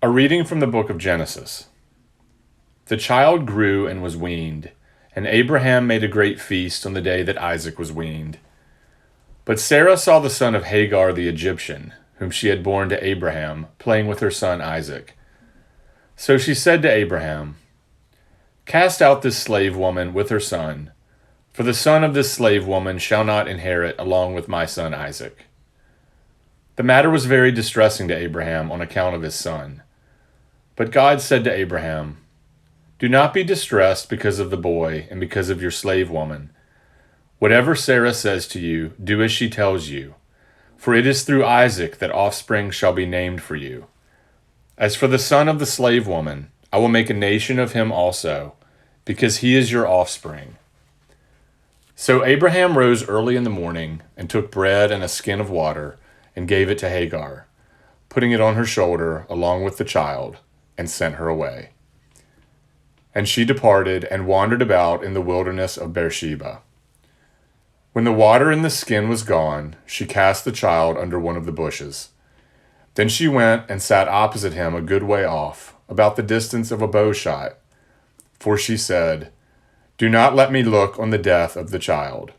A reading from the book of Genesis. The child grew and was weaned, and Abraham made a great feast on the day that Isaac was weaned. But Sarah saw the son of Hagar the Egyptian, whom she had borne to Abraham, playing with her son Isaac. So she said to Abraham, "Cast out this slave woman with her son, for the son of this slave woman shall not inherit along with my son Isaac." The matter was very distressing to Abraham on account of his son. But God said to Abraham, "Do not be distressed because of the boy and because of your slave woman. Whatever Sarah says to you, do as she tells you, for it is through Isaac that offspring shall be named for you. As for the son of the slave woman, I will make a nation of him also, because he is your offspring." So Abraham rose early in the morning and took bread and a skin of water and gave it to Hagar, putting it on her shoulder along with the child, and sent her away. And she departed and wandered about in the wilderness of Beersheba. When the water in the skin was gone, she cast the child under one of the bushes. Then she went and sat opposite him a good way off, about the distance of a bow shot, for she said, "Do not let me look on the death of the child."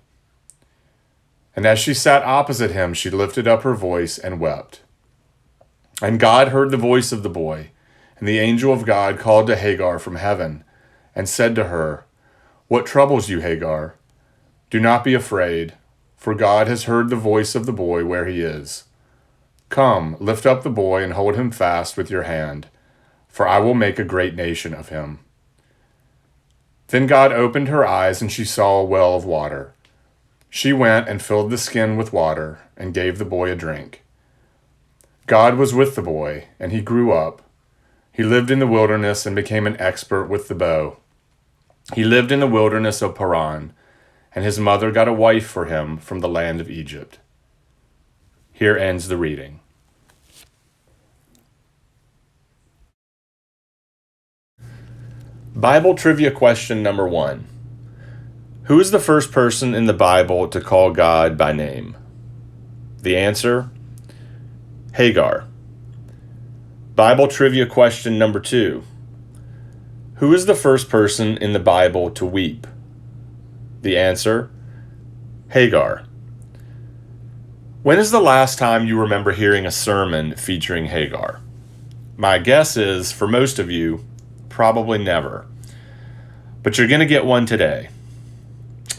And as she sat opposite him, she lifted up her voice and wept. And God heard the voice of the boy, and the angel of God called to Hagar from heaven, and said to her, "What troubles you, Hagar? Do not be afraid, for God has heard the voice of the boy where he is. Come, lift up the boy and hold him fast with your hand, for I will make a great nation of him." Then God opened her eyes, and she saw a well of water. She went and filled the skin with water, and gave the boy a drink. God was with the boy, and he grew up. He lived in the wilderness and became an expert with the bow. He lived in the wilderness of Paran, and his mother got a wife for him from the land of Egypt. Here ends the reading. Bible trivia question number 1. Who is the first person in the Bible to call God by name? The answer: Hagar. Bible trivia question number 2. Who is the first person in the Bible to weep? The answer: Hagar. When is the last time you remember hearing a sermon featuring Hagar? My guess is, for most of you, probably never. But you're going to get one today.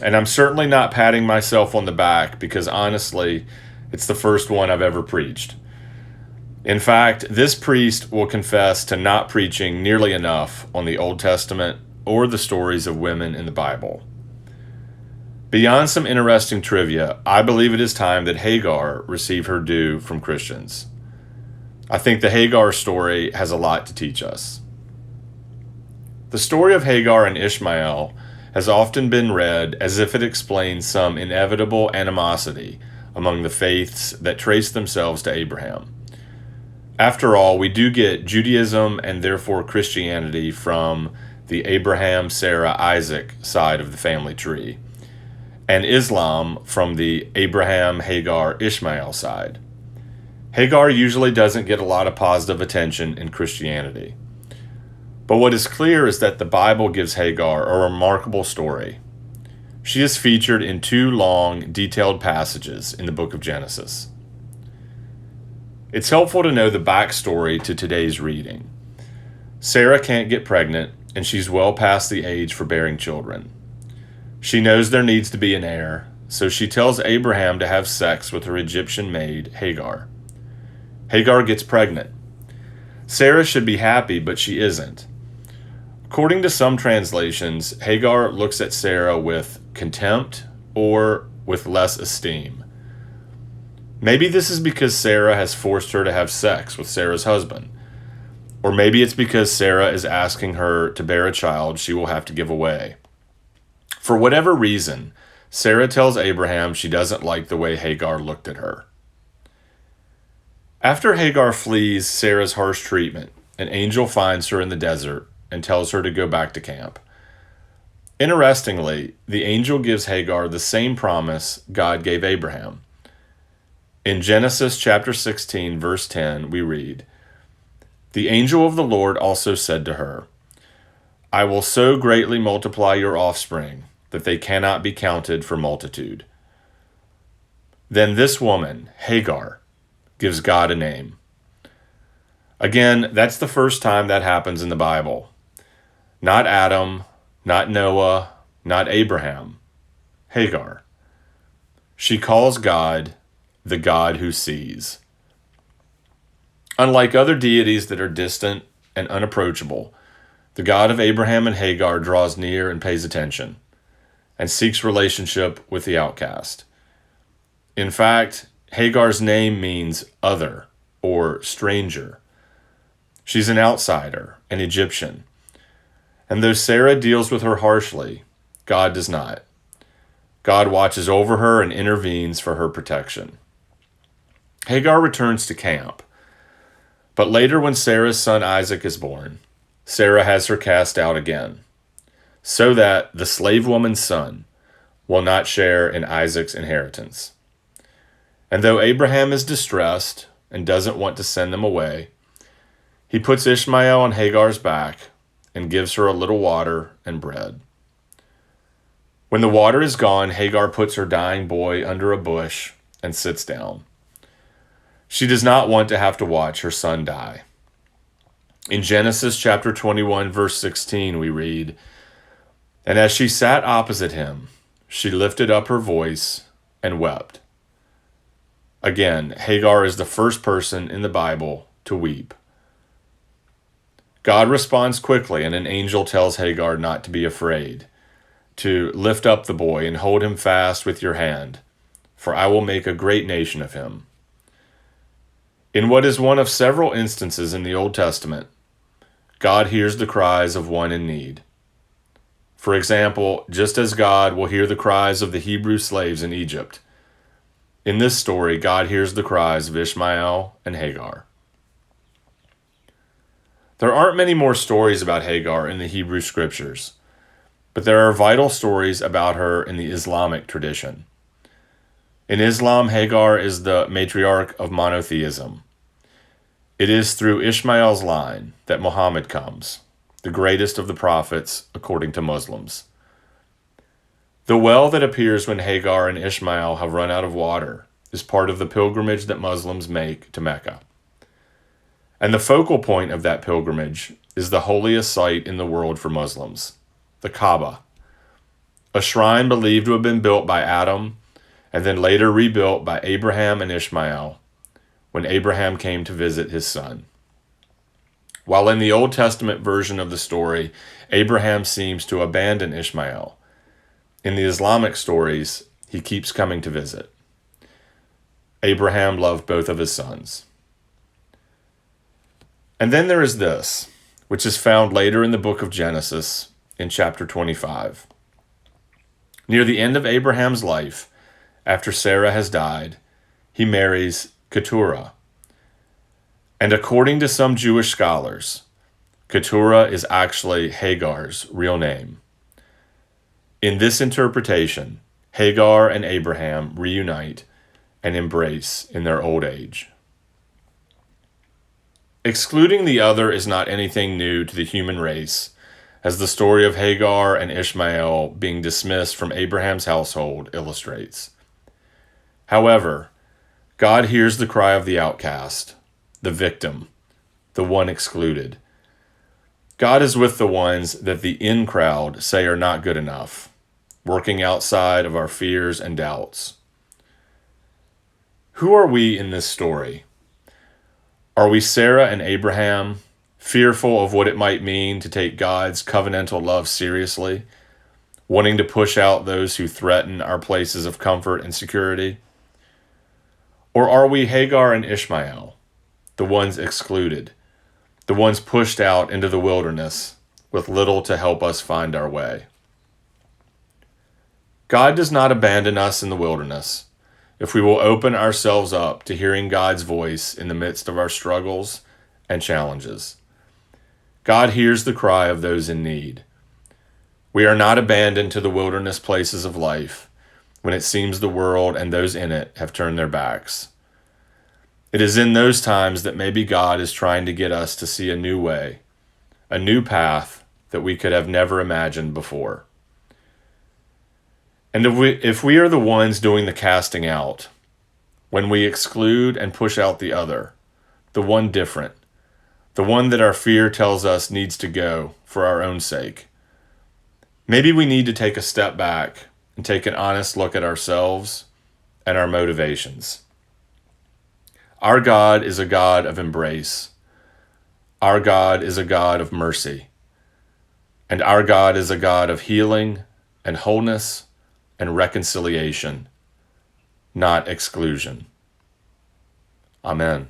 And I'm certainly not patting myself on the back because honestly, it's the first one I've ever preached. In fact, this priest will confess to not preaching nearly enough on the Old Testament or the stories of women in the Bible. Beyond some interesting trivia, I believe it is time that Hagar receive her due from Christians. I think the Hagar story has a lot to teach us. The story of Hagar and Ishmael has often been read as if it explains some inevitable animosity among the faiths that trace themselves to Abraham. After all, we do get Judaism and therefore Christianity from the Abraham, Sarah, Isaac side of the family tree, and Islam from the Abraham, Hagar, Ishmael side. Hagar usually doesn't get a lot of positive attention in Christianity. But what is clear is that the Bible gives Hagar a remarkable story. She is featured in 2 long, detailed passages in the book of Genesis. It's helpful to know the backstory to today's reading. Sarah can't get pregnant, and she's well past the age for bearing children. She knows there needs to be an heir, so she tells Abraham to have sex with her Egyptian maid, Hagar. Hagar gets pregnant. Sarah should be happy, but she isn't. According to some translations, Hagar looks at Sarah with contempt or with less esteem. Maybe this is because Sarah has forced her to have sex with Sarah's husband. Or maybe it's because Sarah is asking her to bear a child she will have to give away. For whatever reason, Sarah tells Abraham she doesn't like the way Hagar looked at her. After Hagar flees Sarah's harsh treatment, an angel finds her in the desert and tells her to go back to camp. Interestingly, the angel gives Hagar the same promise God gave Abraham. In Genesis chapter 16, verse 10, we read, The angel of the Lord also said to her, I will so greatly multiply your offspring that they cannot be counted for multitude. Then this woman, Hagar, gives God a name. Again, that's the first time that happens in the Bible. Not Adam, not Noah, not Abraham. Hagar. She calls God the God who sees. Unlike other deities that are distant and unapproachable, the God of Abraham and Hagar draws near and pays attention, and seeks relationship with the outcast. In fact, Hagar's name means other or stranger. She's an outsider, an Egyptian. And though Sarah deals with her harshly, God does not. God watches over her and intervenes for her protection. Hagar returns to camp. But later, when Sarah's son Isaac is born, Sarah has her cast out again, so that the slave woman's son will not share in Isaac's inheritance. And though Abraham is distressed and doesn't want to send them away, he puts Ishmael on Hagar's back and gives her a little water and bread. When the water is gone, Hagar puts her dying boy under a bush and sits down. She does not want to have to watch her son die. In Genesis chapter 21, verse 16, we read, And as she sat opposite him, she lifted up her voice and wept. Again, Hagar is the first person in the Bible to weep. God responds quickly, and an angel tells Hagar not to be afraid, to lift up the boy and hold him fast with your hand, for I will make a great nation of him. In what is one of several instances in the Old Testament, God hears the cries of one in need. For example, just as God will hear the cries of the Hebrew slaves in Egypt, in this story, God hears the cries of Ishmael and Hagar. There aren't many more stories about Hagar in the Hebrew scriptures, but there are vital stories about her in the Islamic tradition. In Islam, Hagar is the matriarch of monotheism. It is through Ishmael's line that Muhammad comes, the greatest of the prophets according to Muslims. The well that appears when Hagar and Ishmael have run out of water is part of the pilgrimage that Muslims make to Mecca. And the focal point of that pilgrimage is the holiest site in the world for Muslims, the Kaaba, a shrine believed to have been built by Adam and then later rebuilt by Abraham and Ishmael when Abraham came to visit his son. While in the Old Testament version of the story, Abraham seems to abandon Ishmael, in the Islamic stories, he keeps coming to visit. Abraham loved both of his sons. And then there is this, which is found later in the book of Genesis in chapter 25. Near the end of Abraham's life, after Sarah has died, he marries Keturah. And according to some Jewish scholars, Keturah is actually Hagar's real name. In this interpretation, Hagar and Abraham reunite and embrace in their old age. Excluding the other is not anything new to the human race, as the story of Hagar and Ishmael being dismissed from Abraham's household illustrates. However, God hears the cry of the outcast, the victim, the one excluded. God is with the ones that the in crowd say are not good enough, working outside of our fears and doubts. Who are we in this story? Are we Sarah and Abraham, fearful of what it might mean to take God's covenantal love seriously, wanting to push out those who threaten our places of comfort and security? Or are we Hagar and Ishmael, the ones excluded, the ones pushed out into the wilderness with little to help us find our way? God does not abandon us in the wilderness if we will open ourselves up to hearing God's voice in the midst of our struggles and challenges. God hears the cry of those in need. We are not abandoned to the wilderness places of life when it seems the world and those in it have turned their backs. It is in those times that maybe God is trying to get us to see a new way, a new path that we could have never imagined before. And if we are the ones doing the casting out, when we exclude and push out the other, the one different, the one that our fear tells us needs to go for our own sake, maybe we need to take a step back and take an honest look at ourselves and our motivations. Our God is a God of embrace. Our God is a God of mercy. And our God is a God of healing and wholeness and reconciliation, not exclusion. Amen.